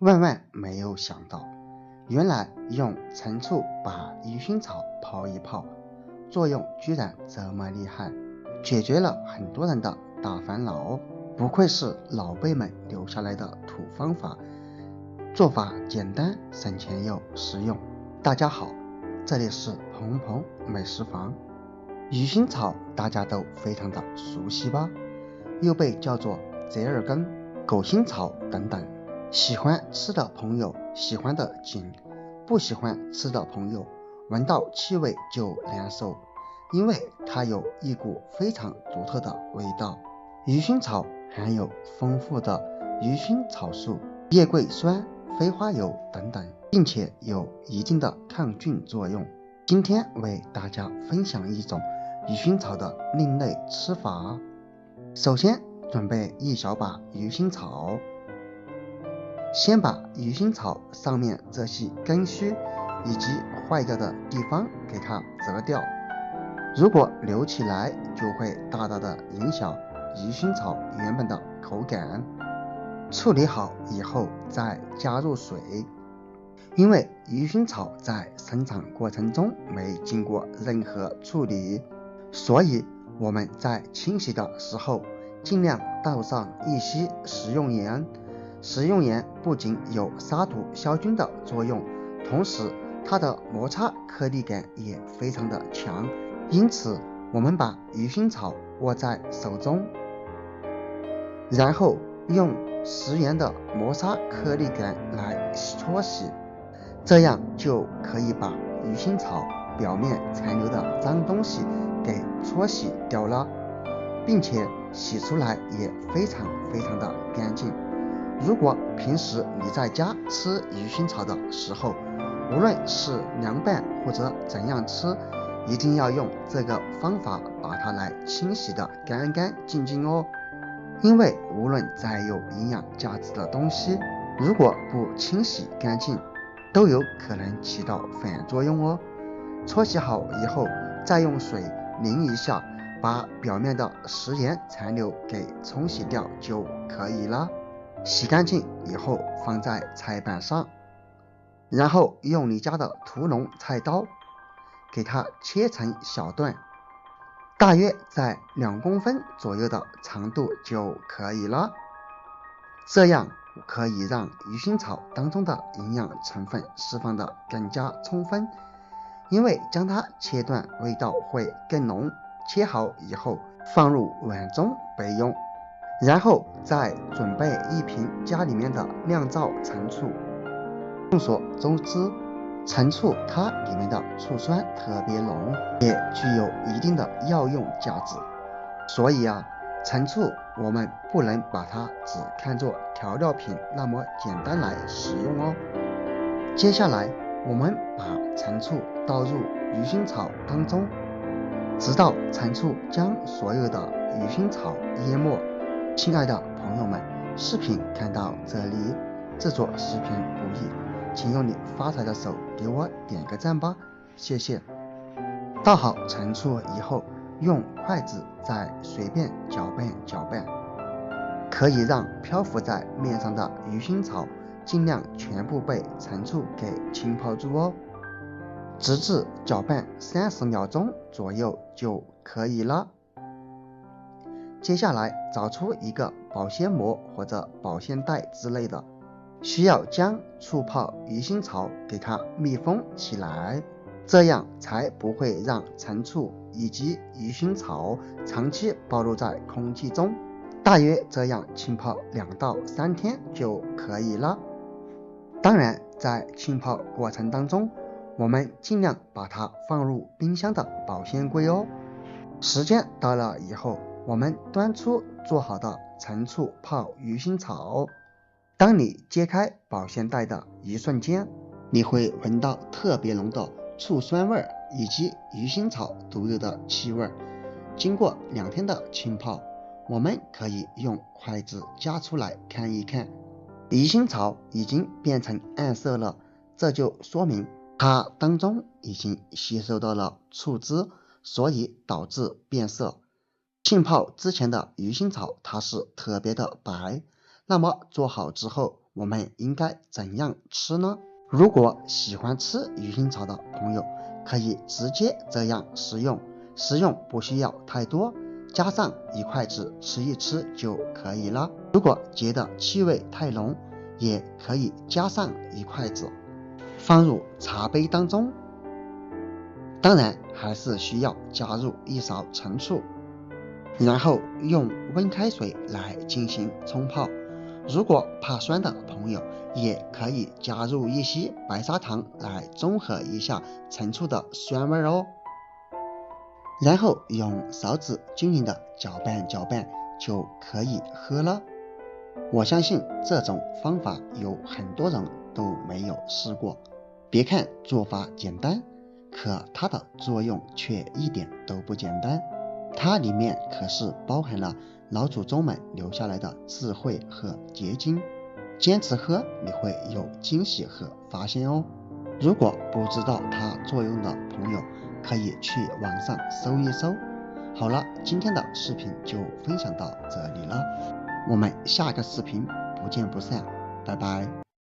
万万没有想到，原来用陈醋把鱼腥草泡一泡，作用居然这么厉害，解决了很多人的大烦恼。不愧是老辈们留下来的土方法，做法简单省钱又实用。大家好，这里是鹏鹏美食房。鱼腥草大家都非常的熟悉吧，又被叫做折耳根、狗腥草等等。喜欢吃的朋友喜欢的紧，不喜欢吃的朋友闻到气味就难受，因为它有一股非常独特的味道。鱼腥草含有丰富的鱼腥草素、叶桂酸、飞花油等等，并且有一定的抗菌作用。今天为大家分享一种鱼腥草的另类吃法。首先准备一小把鱼腥草，先把鱼腥草上面这些根须以及坏掉的地方给它折掉，如果留起来就会大大的影响鱼腥草原本的口感。处理好以后再加入水，因为鱼腥草在生产过程中没经过任何处理，所以我们在清洗的时候尽量倒上一些食用盐。食用盐不仅有杀毒消菌的作用，同时它的摩擦颗粒感也非常的强，因此我们把鱼腥草握在手中，然后用食盐的摩擦颗粒感来搓洗，这样就可以把鱼腥草表面残留的脏东西给搓洗掉了，并且洗出来也非常的干净。如果平时你在家吃鱼腥草的时候，无论是凉拌或者怎样吃，一定要用这个方法把它来清洗的干干净净哦。因为无论再有营养价值的东西，如果不清洗干净，都有可能起到反作用哦。搓洗好以后，再用水淋一下，把表面的食盐残留给冲洗掉就可以了。洗干净以后放在菜板上，然后用你家的屠龙菜刀给它切成小段，大约在2公分左右的长度就可以了。这样可以让鱼腥草当中的营养成分释放的更加充分，因为将它切断味道会更浓。切好以后放入碗中备用，然后再准备一瓶家里面的酿造陈醋。众所周知，陈醋它里面的醋酸特别浓，也具有一定的药用价值，所以陈醋我们不能把它只看作调料品那么简单来使用哦。接下来我们把陈醋倒入鱼腥草当中，直到陈醋将所有的鱼腥草淹没。亲爱的朋友们，视频看到这里，制作视频不易，请用你发财的手给我点个赞吧，谢谢。倒好陈醋以后，用筷子再随便搅拌，可以让漂浮在面上的鱼腥草尽量全部被陈醋给浸泡住哦，直至搅拌30秒钟左右就可以了。接下来找出一个保鲜膜或者保鲜袋之类的，需要将醋泡鱼腥草给它密封起来，这样才不会让陈醋以及鱼腥草长期暴露在空气中。大约这样浸泡2到3天就可以了。当然在浸泡过程当中，我们尽量把它放入冰箱的保鲜柜哦。时间到了以后，我们端出做好的陈醋泡鱼腥草，当你揭开保鲜袋的一瞬间，你会闻到特别浓的醋酸味以及鱼腥草独有的气味。经过2天的浸泡，我们可以用筷子夹出来看一看，鱼腥草已经变成暗色了，这就说明它当中已经吸收到了醋汁，所以导致变色。浸泡之前的鱼腥草它是特别的白，那么做好之后，我们应该怎样吃呢？如果喜欢吃鱼腥草的朋友，可以直接这样食用，食用不需要太多，加上1筷子吃一吃就可以了。如果觉得气味太浓，也可以加上1筷子，放入茶杯当中。当然还是需要加入1勺陈醋，然后用温开水来进行冲泡。如果怕酸的朋友，也可以加入一些白砂糖来中和一下陈醋的酸味哦。然后用勺子均匀的搅拌搅拌就可以喝了。我相信这种方法有很多人都没有试过。别看做法简单，可它的作用却一点都不简单。它里面可是包含了老祖宗们留下来的智慧和结晶。坚持喝，你会有惊喜和发现哦。如果不知道它作用的朋友，可以去网上搜一搜。好了，今天的视频就分享到这里了，我们下个视频不见不散，拜拜。